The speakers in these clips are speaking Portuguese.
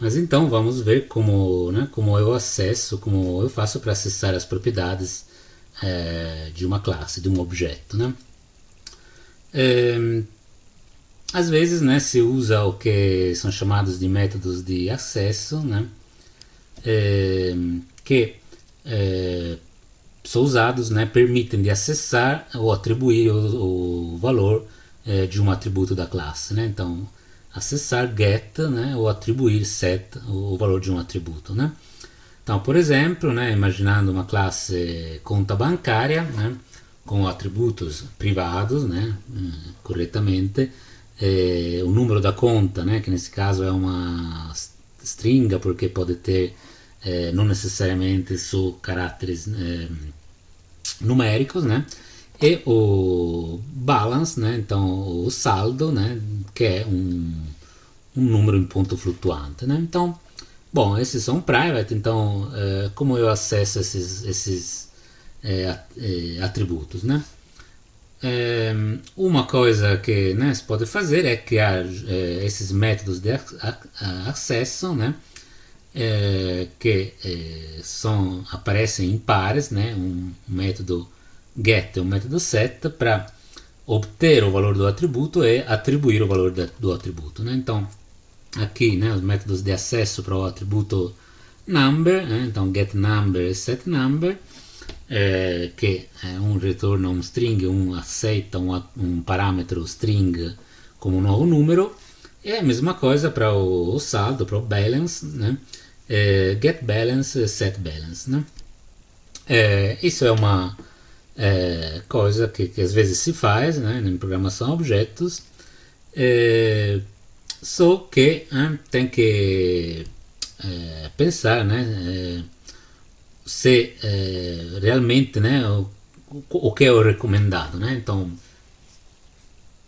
Mas então vamos ver como, né, como eu acesso, como eu faço para acessar as propriedades de uma classe, de um objeto, né? É, às vezes, né, se usa o que são chamados de métodos de acesso, né, é, que é, são usados, né, permitem de acessar ou atribuir o valor de um atributo da classe, né? Então, acessar get, né, ou atribuir set o valor de um atributo, né? Então, por exemplo, né, imaginando uma classe conta bancária, né, com atributos privados, né, corretamente, o número da conta, né, que nesse caso é uma stringa, porque pode ter não necessariamente só caracteres numéricos, né, e o balance, né, então o saldo, né, que é um número em ponto flutuante, né. Então, bom, esses são private, então como eu acesso esses atributos, né? Uma coisa que, né, se pode fazer é criar esses métodos de acesso, né, que aparecem em pares, né, um método get e um método set para obter o valor do atributo e atribuir o valor do atributo, né? Então aqui, né, os métodos de acesso para o atributo number, né? Então get number e set number, que retorna um string, aceita um parâmetro string como um novo número. É a mesma coisa para o saldo, para o balance, né? Get balance e set balance, né? Isso é uma coisa que às vezes se faz, né, em programação a objetos, só que tem que pensar, né, se realmente, né, o que é o recomendado, né? Então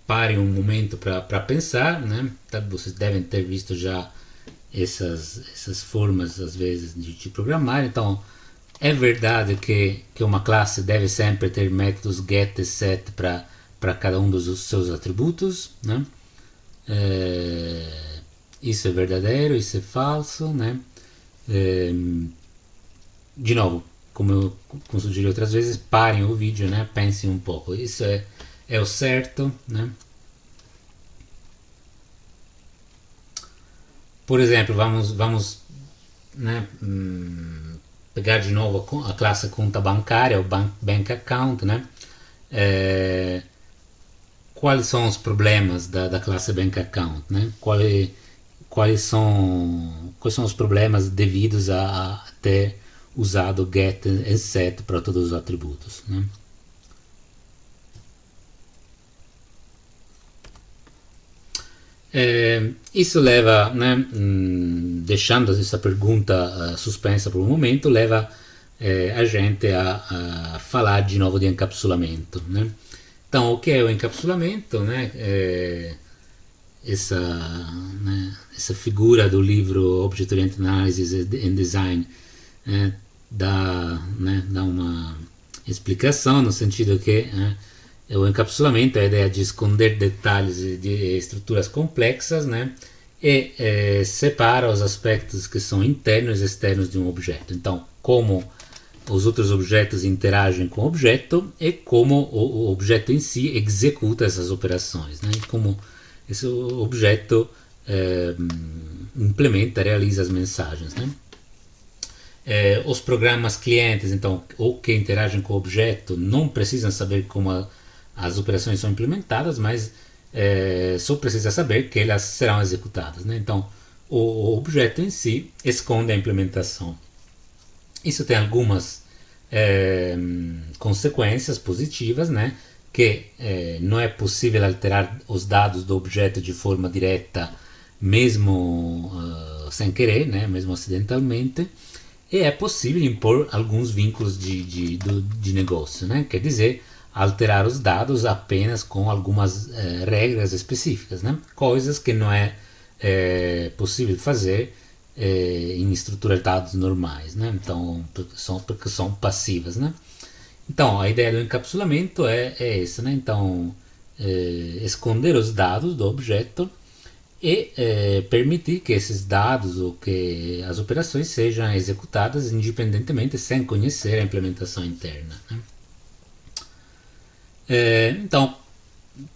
pare um momento para pensar, né? Vocês devem ter visto já essas formas às vezes de programar. Então é verdade que uma classe deve sempre ter métodos get e set para cada um dos seus atributos, né? Isso é verdadeiro, isso é falso, né? É, de novo, como sugeri outras vezes, parem o vídeo, né? Pensem um pouco. Isso é o certo, né? Por exemplo, vamos né, pegar de novo a classe conta bancária, o bank account, né? É, quais são os problemas da classe bank account, né? Quais são os problemas devidos a ter usado get e set para todos os atributos, né? Isso leva, né, deixando essa pergunta suspensa por um momento, leva a gente a falar de novo de encapsulamento, né? Então, o que é o encapsulamento, né? Essa, essa figura do livro Object Oriented Analysis and Design dá uma explicação no sentido que o encapsulamento é a ideia de esconder detalhes de estruturas complexas, né, e separa os aspectos que são internos e externos de um objeto. Então, como os outros objetos interagem com o objeto e como o objeto em si executa essas operações, né, e como esse objeto implementa, realiza as mensagens, né. Os programas clientes, então, ou que interagem com o objeto, não precisam saber como as operações são implementadas, mas só precisa saber que elas serão executadas, né? Então, o objeto em si esconde a implementação. Isso tem algumas consequências positivas, né? Que não é possível alterar os dados do objeto de forma direta, mesmo sem querer, né? Mesmo acidentalmente. E é possível impor alguns vínculos de negócio, né? Quer dizer, alterar os dados apenas com algumas regras específicas, né? Coisas que não é possível fazer em estruturas de dados normais, né? Então, porque são passivas, né? Então, a ideia do encapsulamento é essa, né? Então, esconder os dados do objeto e permitir que esses dados ou que as operações sejam executadas independentemente sem conhecer a implementação interna, né? Então,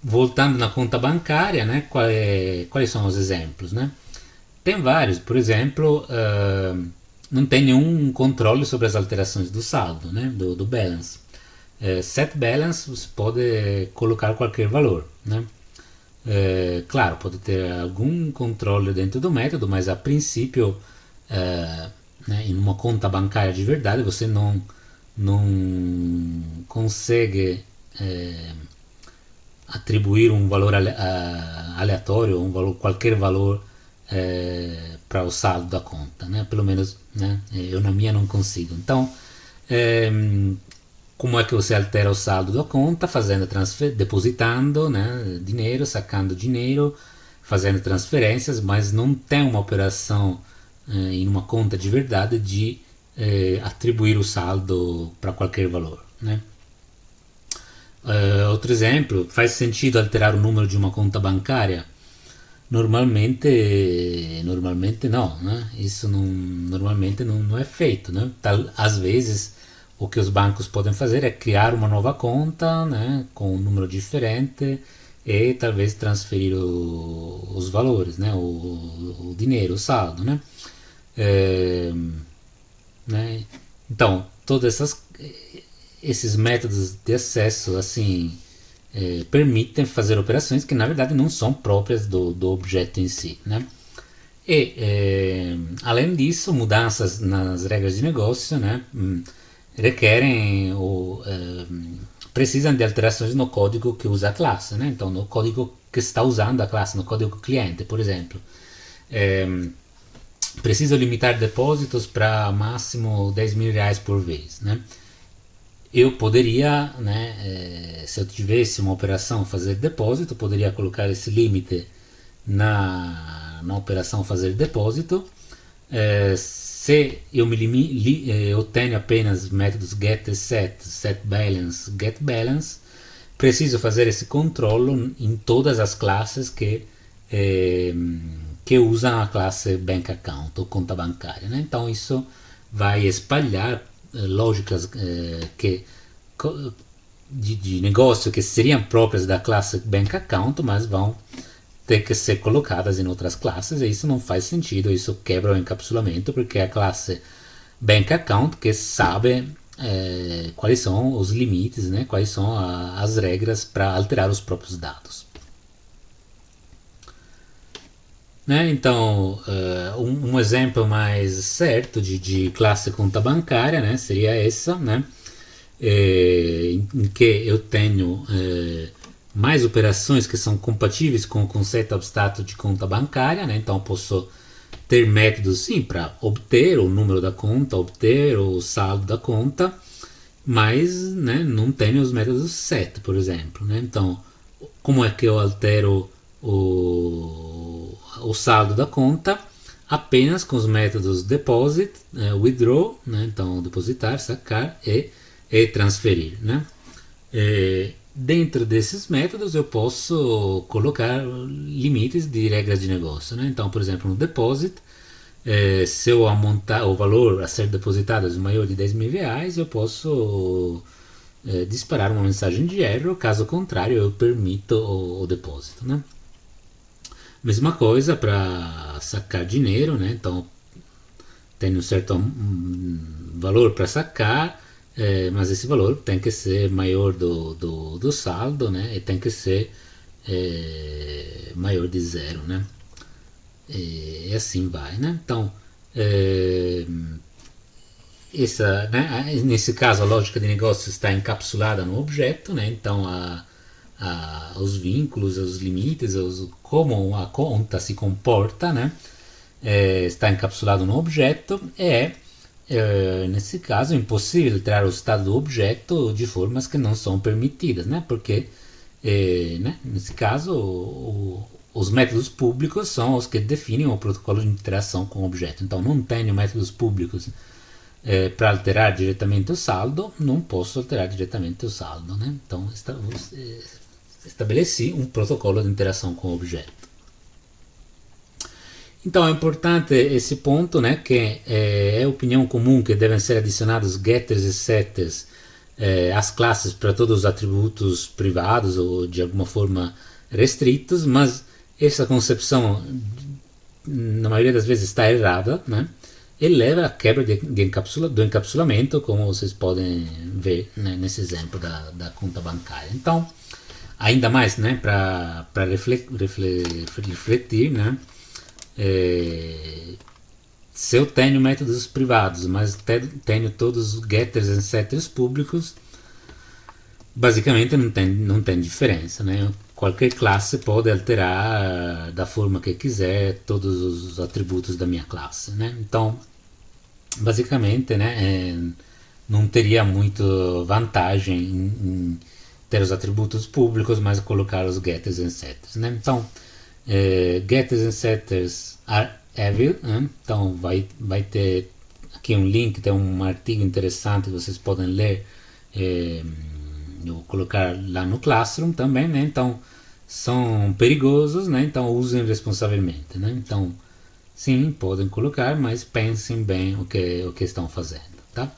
voltando na conta bancária, né, quais são os exemplos, né? Tem vários, por exemplo, não tem nenhum controle sobre as alterações do saldo, né, do balance. Set balance você pode colocar qualquer valor, né? Claro, pode ter algum controle dentro do método, mas a princípio, né, em uma conta bancária de verdade, você não consegue atribuir um valor aleatório, qualquer valor para o saldo da conta, né? Pelo menos, né, eu na minha não consigo. Então, como é que você altera o saldo da conta? Fazendo depositando, né, dinheiro, sacando dinheiro, fazendo transferências, mas não tem uma operação em uma conta de verdade de atribuir o saldo para qualquer valor, né? Outro exemplo, faz sentido alterar o número de uma conta bancária? Normalmente não, né? Isso normalmente não é feito, né? Às vezes o que os bancos podem fazer é criar uma nova conta, né, com um número diferente e talvez transferir os valores, né, o dinheiro, o saldo, né? Né? Então, esses métodos de acesso assim permitem fazer operações que na verdade não são próprias do objeto em si, né? E além disso, mudanças nas regras de negócio, né, requerem ou precisam de alterações no código que usa a classe, né? Então, no código que está usando a classe, no código cliente, por exemplo. Preciso limitar depósitos para máximo 10 mil reais por vez, né? Eu poderia, né, se eu tivesse uma operação fazer depósito, poderia colocar esse limite na operação fazer depósito. Se eu tenho apenas métodos get e set balance, get balance, preciso fazer esse controle em todas as classes que usam a classe bank account ou conta bancária, né? Então isso vai espalhar lógicas de negócio que seriam próprias da classe bank account, mas vão ter que ser colocadas em outras classes, e isso não faz sentido, isso quebra o encapsulamento, porque é a classe bank account que sabe quais são os limites, né, quais são as regras para alterar os próprios dados. Né? Então, um exemplo mais certo de classe conta bancária, né, seria essa, né, em que eu tenho mais operações que são compatíveis com o conceito abstrato de conta bancária, né? Então eu posso ter métodos sim para obter o número da conta, obter o saldo da conta, mas, né, não tenho os métodos set, por exemplo, né? Então, como é que eu altero o saldo da conta? Apenas com os métodos deposit, withdraw, né? Então depositar, sacar e transferir, né? Dentro desses métodos eu posso colocar limites de regras de negócio, né? Então, por exemplo, no deposit, se eu aumentar o valor a ser depositado é maior de 10 mil reais, eu posso disparar uma mensagem de erro, caso contrário eu permito o depósito, né? Mesma coisa para sacar dinheiro, né? Então tem um certo valor para sacar, mas esse valor tem que ser maior do saldo, né? E tem que ser maior de zero, né? E assim vai, né? Então né, nesse caso a lógica de negócio está encapsulada no objeto, né? Então os vínculos, os limites, como a conta se comporta, né? Está encapsulado no objeto. Nesse caso é impossível alterar o estado do objeto de formas que não são permitidas, né? Porque né, nesse caso os métodos públicos são os que definem o protocolo de interação com o objeto. Então não tenho métodos públicos para alterar diretamente o saldo, não posso alterar diretamente o saldo, né? Então estabeleci um protocolo de interação com o objeto. Então é importante esse ponto, né, que é opinião comum que devem ser adicionados getters e setters às classes para todos os atributos privados ou de alguma forma restritos, mas essa concepção na maioria das vezes está errada, né? E leva à quebra do encapsulamento, como vocês podem ver, né, nesse exemplo da conta bancária. Então, ainda mais, né, para refletir, né, se eu tenho métodos privados, mas tenho todos os getters e setters públicos, basicamente não tem diferença, né? Qualquer classe pode alterar da forma que quiser todos os atributos da minha classe, né? Então, basicamente, né, não teria muito vantagem em ter os atributos públicos, mas colocar os getters e setters, né? Então, getters and setters are evil, né? Então vai ter aqui um link, tem um artigo interessante que vocês podem ler, eu vou colocar lá no Classroom também, né? Então são perigosos, né? Então usem responsavelmente, né? Então sim, podem colocar, mas pensem bem o que estão fazendo, tá?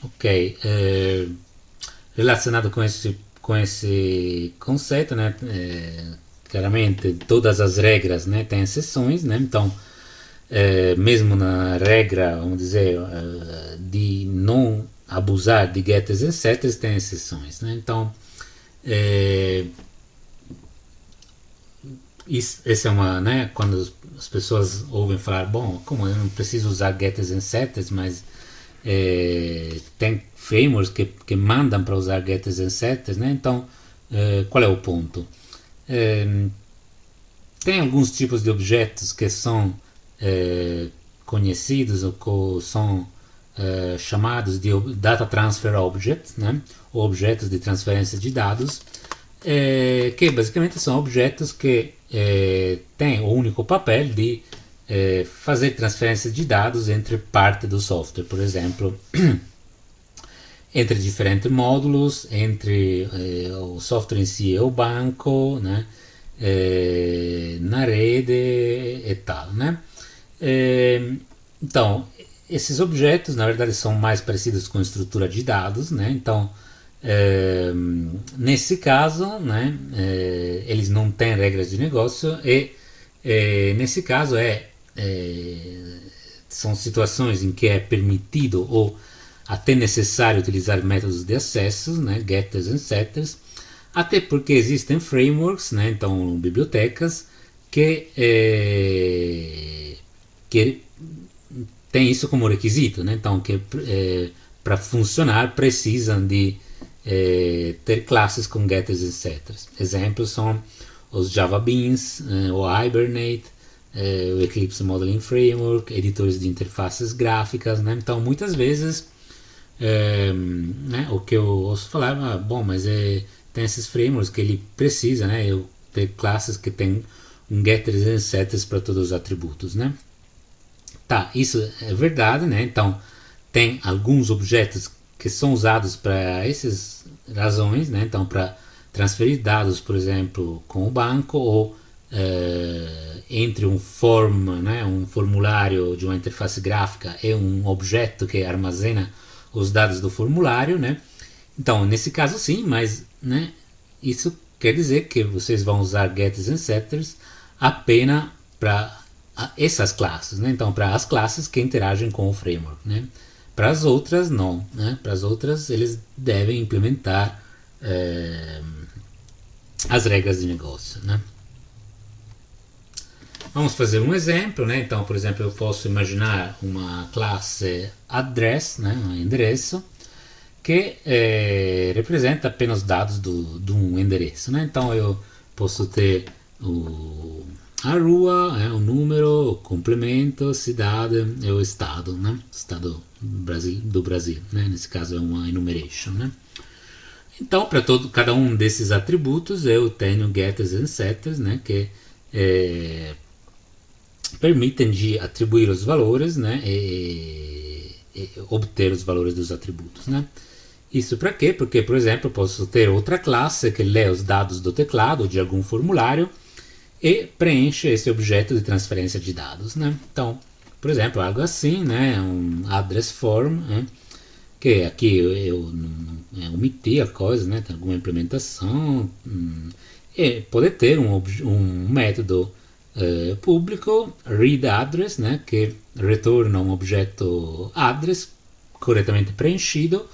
Ok, relacionado com esse conceito, né? Claramente todas as regras, né, têm exceções, né? Então mesmo na regra, vamos dizer, de não abusar de getters e setters, tem exceções, né? Então essa é uma, né, quando as pessoas ouvem falar, bom, como eu não preciso usar getters e setters, mas tem frameworks que mandam para usar getters e setters, né? Então qual é o ponto? Tem alguns tipos de objetos que são conhecidos ou são chamados de Data Transfer Objects, né? Ou objetos de transferência de dados, que basicamente são objetos que têm o único papel de fazer transferência de dados entre parte do software, por exemplo, entre diferentes módulos, entre o software em si e o banco, né? Na rede e tal, né? Então, esses objetos, na verdade, são mais parecidos com estrutura de dados, né? Então, nesse caso, né, eles não têm regras de negócio e, nesse caso, são situações em que é permitido ou até necessário utilizar métodos de acesso, né, getters e setters, até porque existem frameworks, né, então bibliotecas, que tem isso como requisito, né, então que para funcionar precisam de ter classes com getters e setters. Exemplos são os Java Beans, o Hibernate, o Eclipse Modeling Framework, editores de interfaces gráficas, né, então muitas vezes né, o que eu ouço falar, bom, mas tem esses frameworks que ele precisa, né, eu ter classes que tem um getters e setters para todos os atributos, né? Tá, isso é verdade, né? Então tem alguns objetos que são usados para essas razões, né? Então para transferir dados, por exemplo, com o banco ou entre um form, né, um formulário de uma interface gráfica e um objeto que armazena os dados do formulário, né? Então, nesse caso sim, mas, né, isso quer dizer que vocês vão usar getters e setters apenas para essas classes, né? Então, para as classes que interagem com o framework, né? Para as outras, não, né? Para as outras, eles devem implementar as regras de negócio, né? Vamos fazer um exemplo, né? Então, por exemplo, eu posso imaginar uma classe address, né? Um endereço, que representa apenas dados de um endereço, né? Então eu posso ter a rua, o número, o complemento, cidade e o estado, né? Estado do Brasil, né? Nesse caso é uma enumeration, né? Então para cada um desses atributos eu tenho getters e setters, né? Que permitem de atribuir os valores, né? E obter os valores dos atributos, né? Isso para quê? Porque, por exemplo, eu posso ter outra classe que lê os dados do teclado de algum formulário e preenche esse objeto de transferência de dados, né? Então, por exemplo, algo assim, né? Um address form, né? Que aqui eu omiti a coisa, né? Tem alguma implementação. E pode ter um método público, readAddress, né? Que retorna um objeto address corretamente preenchido,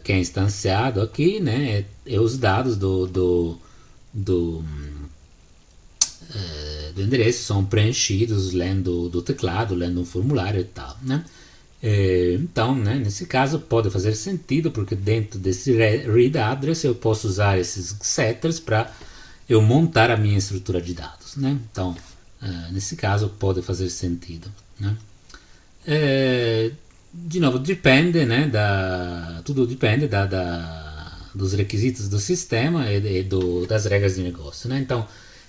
que é instanciado aqui, né? E os dados do do endereço são preenchidos lendo do teclado, lendo um formulário e tal, né? Então, né, nesse caso pode fazer sentido, porque dentro desse read address eu posso usar esses setters para eu montar a minha estrutura de dados, né? Então, nesse caso pode fazer sentido, né? De novo, depende, né, tudo depende dos requisitos do sistema e das regras de negócio, né? Então,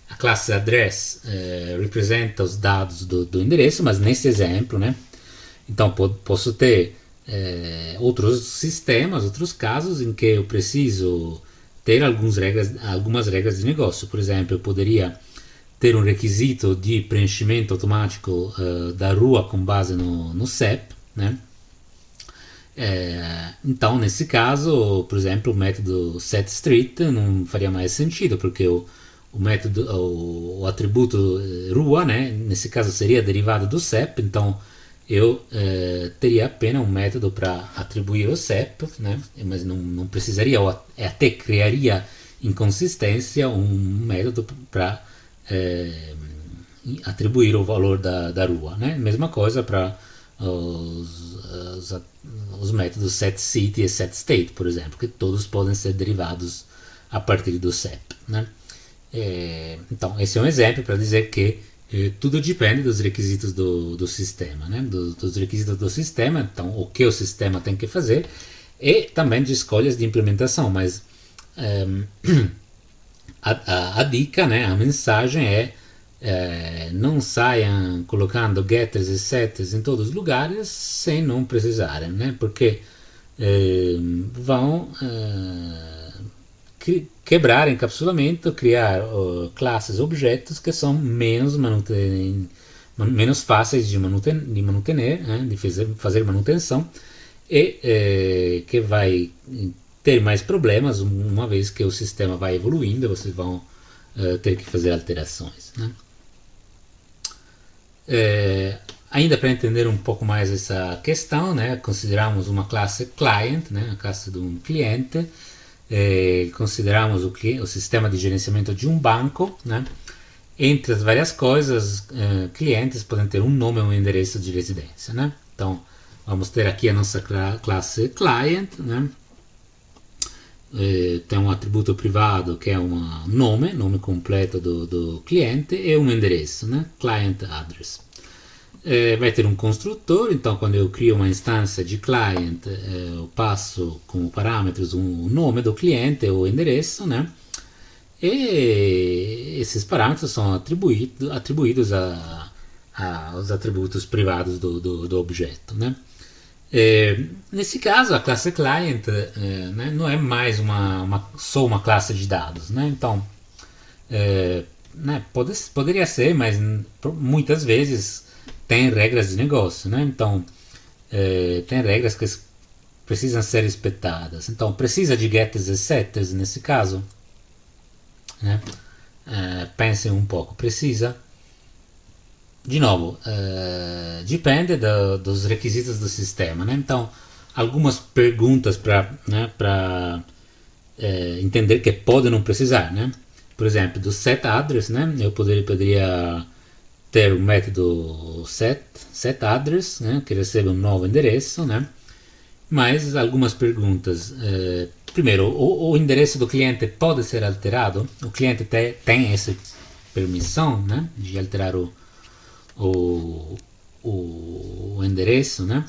a classe address representa os dados do endereço, mas nesse exemplo, né? Então, posso ter outros sistemas, outros casos em que eu preciso ter algumas regras de negócio. Por exemplo, eu poderia ter um requisito de preenchimento automático da rua com base no CEP, né? Então, nesse caso, por exemplo, o método setStreet não faria mais sentido, porque o método, o atributo rua, né, nesse caso seria derivado do CEP, então eu teria apenas um método para atribuir o CEP, né, mas não precisaria, ou até criaria inconsistência um método para atribuir o valor da rua, né? Mesma coisa para os métodos setCity e setState, por exemplo, que todos podem ser derivados a partir do CEP, né? Então, esse é um exemplo para dizer que tudo depende dos requisitos do sistema, né? Dos requisitos do sistema, então o que o sistema tem que fazer, e também de escolhas de implementação, mas a dica, né, a mensagem não saiam colocando getters e setters em todos os lugares sem não precisarem, né? Porque vão quebrar encapsulamento, criar classes, objetos que são menos fáceis de manter, né? De fazer manutenção, e que vai ter mais problemas uma vez que o sistema vai evoluindo, vocês vão ter que fazer alterações, né? Ainda para entender um pouco mais essa questão, né, consideramos uma classe client, né, a classe de um cliente, consideramos o sistema de gerenciamento de um banco, né? Entre as várias coisas, clientes podem ter um nome ou um endereço de residência, né? Então, vamos ter aqui a nossa classe client, né? Tem um atributo privado que é um nome completo do cliente, e um endereço, né? Client address. Vai ter um construtor, então quando eu crio uma instância de client, eu passo como parâmetros o nome do cliente ou o endereço, né? E esses parâmetros são atribuídos aos atributos privados do objeto, né? Nesse caso, a classe client né, não é mais só uma classe de dados, né? Então, né, poderia ser, mas muitas vezes tem regras de negócio, né? Então, tem regras que precisam ser respeitadas. Então, precisa de getters e setters nesse caso, né? Pensem um pouco, precisa. De novo, depende dos requisitos do sistema, né? Então, algumas perguntas para entender que pode não precisar, né? Por exemplo, do setAddress, né? Eu poderia ter o método setAddress, né? Que recebe um novo endereço, né? Mas algumas perguntas. Primeiro, o endereço do cliente pode ser alterado? O cliente tem essa permissão, né? De alterar o endereço, né?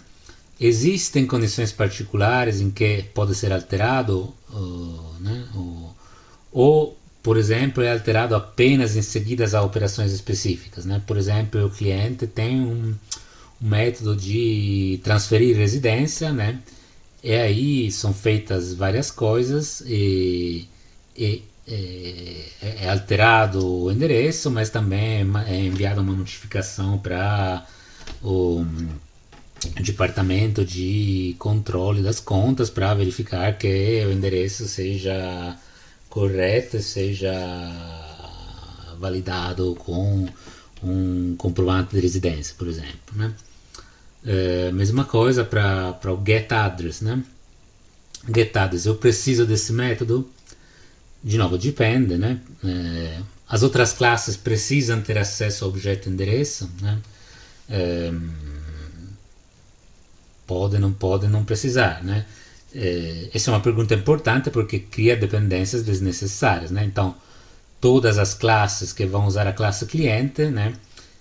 Existem condições particulares em que pode ser alterado, né? Ou, por exemplo, é alterado apenas em seguidas a operações específicas, né? Por exemplo, o cliente tem um método de transferir residência, né? E aí são feitas várias coisas e é alterado o endereço, mas também é enviada uma notificação para o departamento de controle das contas para verificar que o endereço seja correto, seja validado com um comprovante de residência, por exemplo, né? Mesma coisa para o get address, né? Get address, eu preciso desse método? De novo, depende, né? As outras classes precisam ter acesso ao objeto endereço, né? Pode, não precisar, né? Essa é uma pergunta importante porque cria dependências desnecessárias, né? Então, todas as classes que vão usar a classe cliente, né?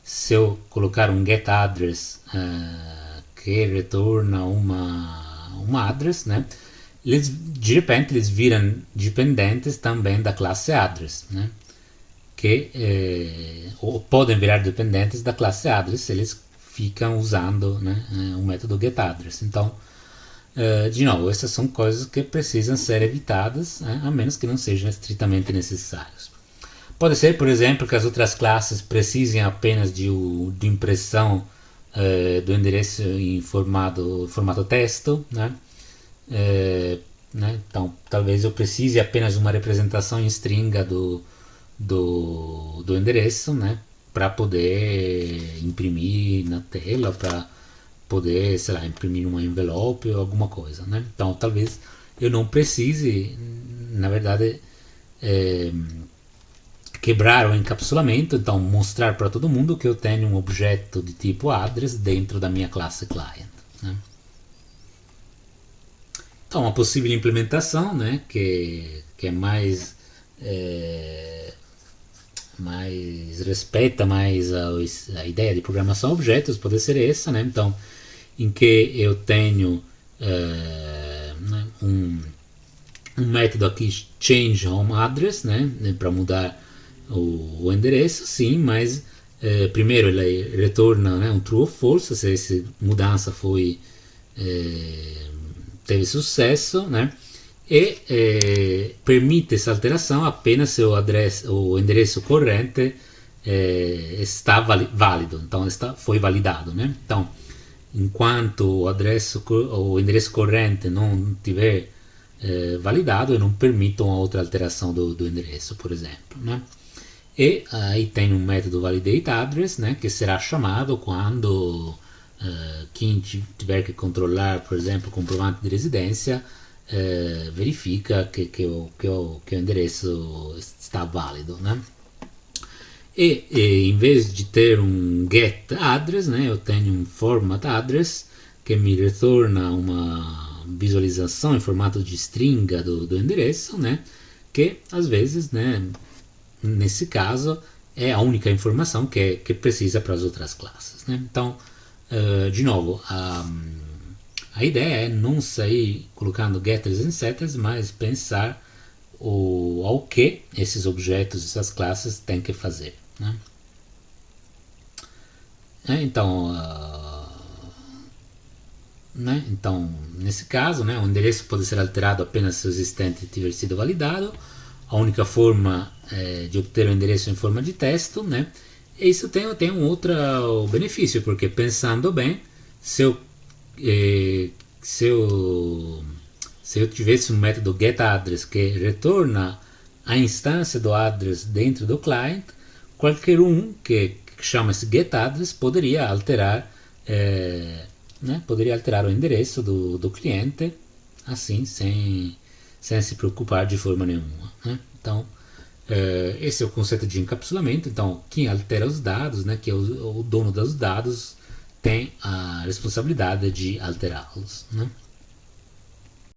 Se eu colocar um get address que retorna uma address, né? De repente eles viram dependentes também da classe address, né? Ou podem virar dependentes da classe address se eles ficam usando, né, o método getAddress. Então, de novo, essas são coisas que precisam ser evitadas, né, a menos que não sejam estritamente necessários. Pode ser, por exemplo, que as outras classes precisem apenas de impressão do endereço em formato texto, né? Então, talvez eu precise apenas de uma representação em stringa do endereço, né? Para poder imprimir na tela, para poder, sei lá, imprimir um envelope ou alguma coisa, né? Então, talvez eu não precise, na verdade, quebrar o encapsulamento, então mostrar para todo mundo que eu tenho um objeto de tipo address dentro da minha classe client, né? Então, uma possível implementação, né, que é mais respeita mais a ideia de programação a objetos, pode ser essa, né? Então, em que eu tenho né, um método aqui change home address, né, para mudar o endereço, sim, mas primeiro ele retorna, né, um true ou false se essa mudança teve sucesso, né? E permite essa alteração apenas se o endereço corrente está válido, então foi validado, né? Então, enquanto o endereço corrente não tiver validado, eu não permito uma outra alteração do endereço, por exemplo, né? E aí tem um método validateAddress, né, que será chamado quando quem tiver que controlar, por exemplo, o comprovante de residência, verifica que o endereço está válido, né? E em vez de ter um get address, né, eu tenho um format address que me retorna uma visualização em formato de stringa do endereço, né, que às vezes, né, nesse caso é a única informação que precisa para as outras classes, né? Então, de novo, a ideia é não sair colocando getters e setters, mas pensar ao que esses objetos, essas classes têm que fazer, né? Então, nesse caso, né, o endereço pode ser alterado apenas se o existente tiver sido validado. A única forma de obter o endereço em forma de texto, né? E isso tem um outro benefício, porque pensando bem, se eu tivesse um método getAddress que retorna a instância do address dentro do client, qualquer um que chama esse getAddress poderia alterar o endereço do cliente assim, sem se preocupar de forma nenhuma, né? Então, esse é o conceito de encapsulamento. Então, quem altera os dados, né, que é o dono dos dados, tem a responsabilidade de alterá-los, né?